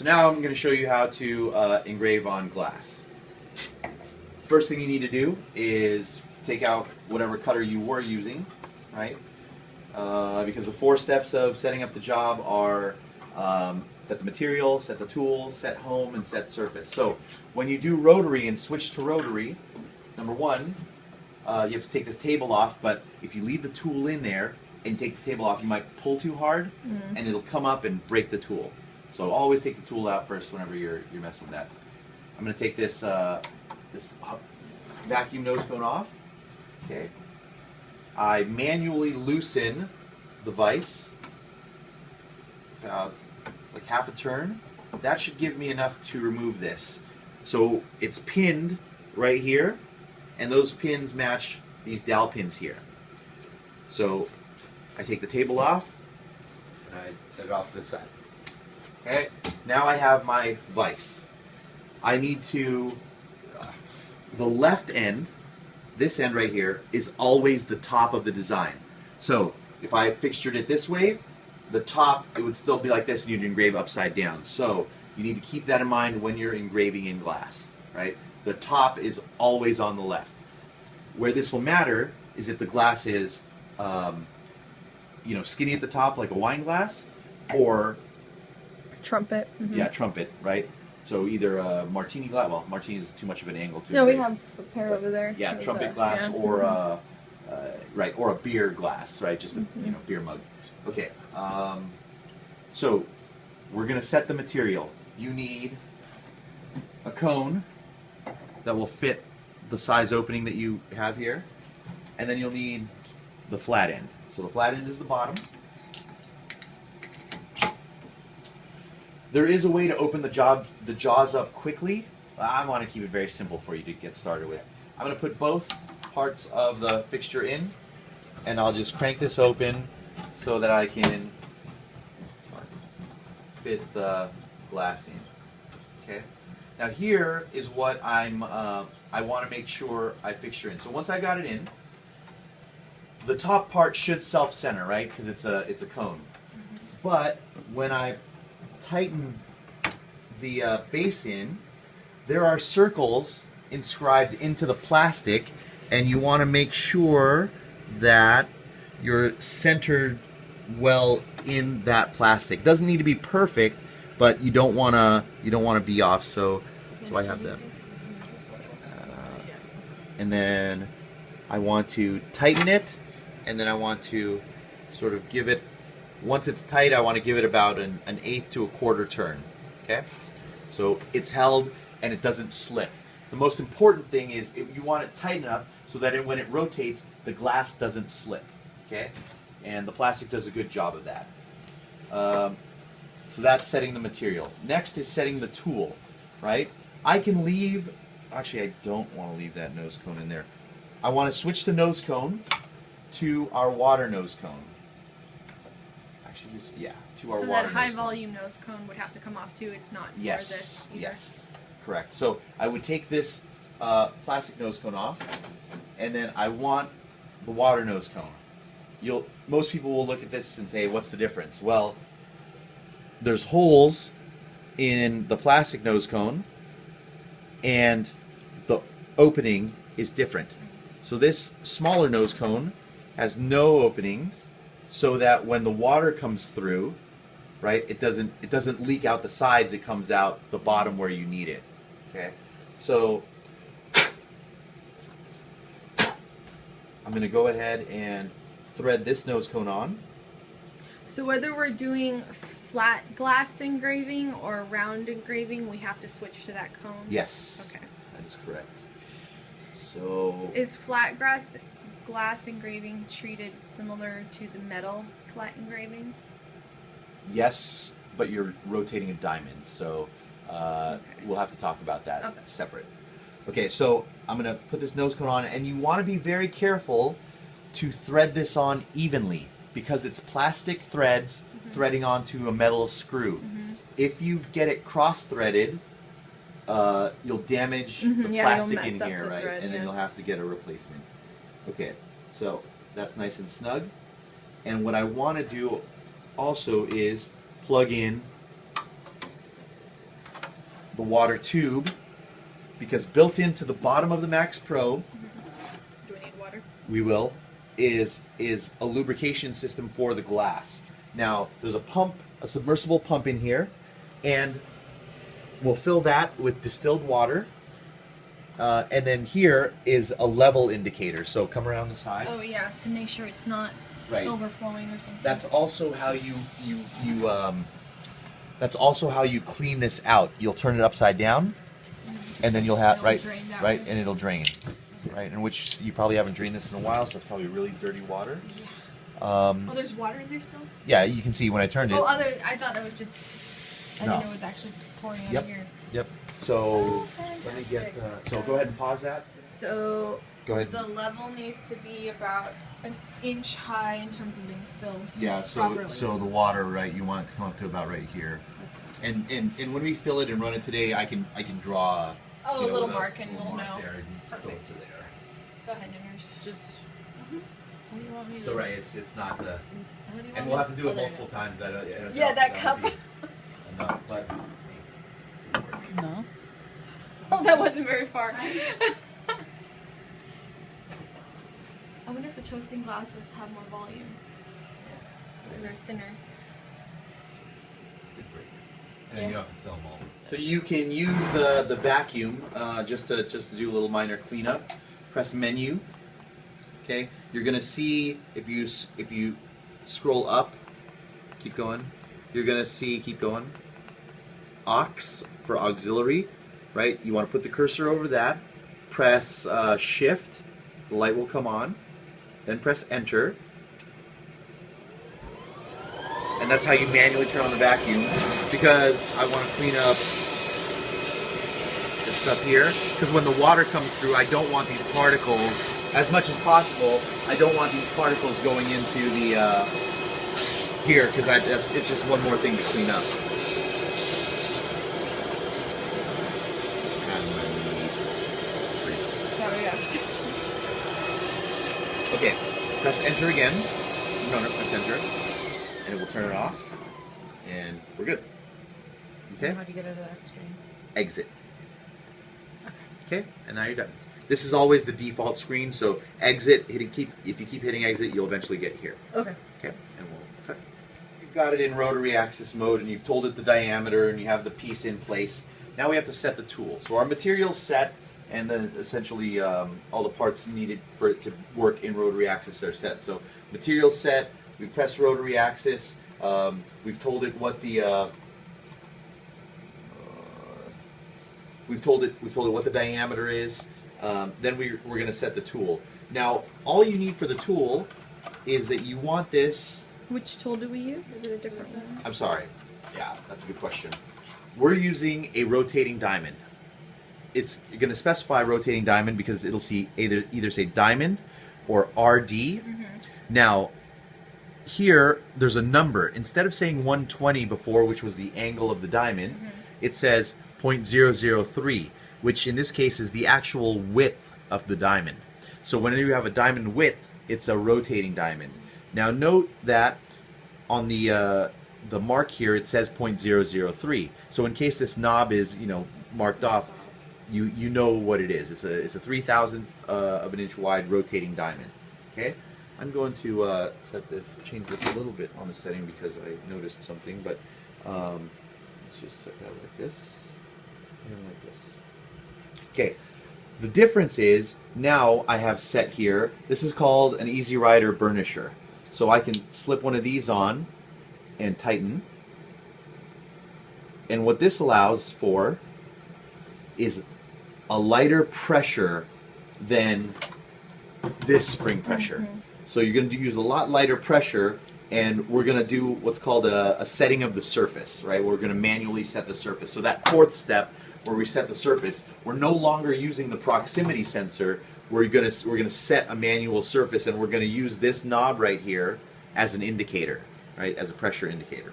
So now I'm going to show you how to engrave on glass. First thing you need to do is take out whatever cutter you were using, right? Because the 4 steps of setting up the job are set the material, set the tool, set home, and set surface. So when you do rotary and switch to rotary, number 1, you have to take this table off, but if you leave the tool in there and take this table off, you might pull too hard and it'll come up and break the tool. So always take the tool out first whenever you're messing with that. I'm going to take this this vacuum nose cone off. Okay. I manually loosen the vise about like half a turn. That should give me enough to remove this. So it's pinned right here, and those pins match these dowel pins here. So I take the table off and I set it off to the side. Okay, now I have my vise. I need to, the left end, this end right here, is always the top of the design. So if I fixtured it this way, the top, it would still be like this and you'd engrave upside down. So you need to keep that in mind when you're engraving in glass, right? The top is always on the left. Where this will matter is if the glass is, you know, skinny at the top like a wine glass, or trumpet. Yeah, trumpet, right? So either a martini glass. Well, martini is too much of an angle to. No, we have a pair over there. Yeah, trumpet glass, yeah. Or right, or a beer glass, right? Just a you know, beer mug. Okay. So we're gonna set the material. You need a cone that will fit the size opening that you have here, and then you'll need the flat end. So the flat end is the bottom. There is a way to open the jaws up quickly. I want to keep it very simple for you to get started with. I'm going to put both parts of the fixture in, and I'll just crank this open so that I can fit the glass in. Okay. Now here is what I want to make sure I fixture in. So once I got it in, the top part should self-center, right? Because it's a cone. But when I tighten the base in, there are circles inscribed into the plastic, and you want to make sure that you're centered well in that plastic. It doesn't need to be perfect, but you don't want to be off. So I have them, and then I want to tighten it, and then I want to sort of give it. Once it's tight, I want to give it about an 1/8 to a 1/4 turn. Okay, so it's held and it doesn't slip. The most important thing is you want it tight enough so that when it rotates, the glass doesn't slip. Okay, and the plastic does a good job of that. So that's setting the material. Next is setting the tool. Right? I can leave. Actually, I don't want to leave that nose cone in there. I want to switch the nose cone to our water nose cone. Yeah, to our so water that high nose volume nose cone would have to come off too. It's not for this either. Yes, correct. So I would take this plastic nose cone off, and then I want the water nose cone. Most people will look at this and say, what's the difference? Well, there's holes in the plastic nose cone, and the opening is different. So this smaller nose cone has no openings, so that when the water comes through, right, it doesn't leak out the sides, it comes out the bottom where you need it. Okay? So I'm going to go ahead and thread this nose cone on. So whether we're doing flat glass engraving or round engraving, we have to switch to that cone? Yes. Okay. That is correct. So is flat glass engraving treated similar to the metal flat engraving? Yes, but you're rotating a diamond, so we'll have to talk about that separate. Okay, so I'm going to put this nose cone on, and you want to be very careful to thread this on evenly because it's plastic threads threading onto a metal screw. If you get it cross-threaded, you'll damage the plastic in here, right? Thread, and then you'll have to get a replacement. Okay, so that's nice and snug. And what I want to do also is plug in the water tube, because built into the bottom of the Max Pro, Do we need water? we will, is a lubrication system for the glass. Now, there's a pump, a submersible pump in here, and we'll fill that with distilled water. And then here is a level indicator. So come around the side. Oh yeah, to make sure it's not Right. overflowing or something. That's also how that's also how you clean this out. You'll turn it upside down, and then you'll have It'll right, drain that right, way. and it'll drain, right. In which you probably haven't drained this in a while, so it's probably really dirty water. Yeah. Oh, There's water in there still? Yeah, you can see when I turned it. Oh, I thought that was just. I No. didn't know it was actually pouring out Yep. of here. Yep. So let me get. Fantastic. So go ahead and pause that. So Go ahead. the level needs to be about an inch high in terms of being filled. Yeah, so properly. so the water, right, you want it to come up to about right here. And when we fill it and run it today, I can draw Oh, you know, a little the mark and little we'll mark know. there and fill it Perfect. to there. Go ahead, nurse. Just. What do you want me to So do? right, it's not the What do you and want we'll me have to do it there multiple times. I don't Yeah, doubt that would cup. be enough, but No. Oh, that wasn't very far. I wonder if the toasting glasses have more volume. Or they're thinner. and then Yeah. you have to fill them all. So you can use the vacuum just to do a little minor cleanup. Press menu. Okay, you're gonna see if you scroll up, keep going. You're gonna see keep going. Aux for auxiliary, right? You want to put the cursor over that. Press shift. The light will come on. Then press enter. And that's how you manually turn on the vacuum, because I want to clean up this stuff here, because when the water comes through, I don't want these particles, as much as possible, I don't want these particles going into the here, because it's just one more thing to clean up. There we go. Okay, press enter again. No, press enter, and it will turn it off, and we're good. Okay. How do you get out of that screen? Exit. Okay, and now you're done. This is always the default screen, so exit, if you keep hitting exit, you'll eventually get here. Okay. Okay, and we'll cut. You've got it in rotary axis mode, and you've told it the diameter, and you have the piece in place. Now we have to set the tool. So our material's set, and then essentially all the parts needed for it to work in rotary axis are set. So material set, we press rotary axis, we've told it what the we've told it what the diameter is. Then we're going to set the tool. Now all you need for the tool is that you want this. Which tool do we use? Is it a different one? I'm sorry. Yeah, that's a good question. We're using a rotating diamond. You're going to specify rotating diamond because it'll see either say diamond or RD. Now, here there's a number. Instead of saying 120 before, which was the angle of the diamond, it says 0.003, which in this case is the actual width of the diamond. So whenever you have a diamond width, it's a rotating diamond. Now note that on the mark here it says 0.003. So in case this knob is marked off, you know what it is. It's a 3,000th of an inch wide rotating diamond. Okay, I'm going to change this a little bit on the setting because I noticed something. But let's just set that like this and like this. Okay. The difference is now I have set here. This is called an Easy Rider burnisher. So I can slip one of these on and tighten. And what this allows for is a lighter pressure than this spring pressure. So you're going to use a lot lighter pressure, and we're going to do what's called a setting of the surface, right? We're going to manually set the surface. So that fourth step where we set the surface, we're no longer using the proximity sensor. We're going to set a manual surface, and we're going to use this knob right here as an indicator, right? As a pressure indicator.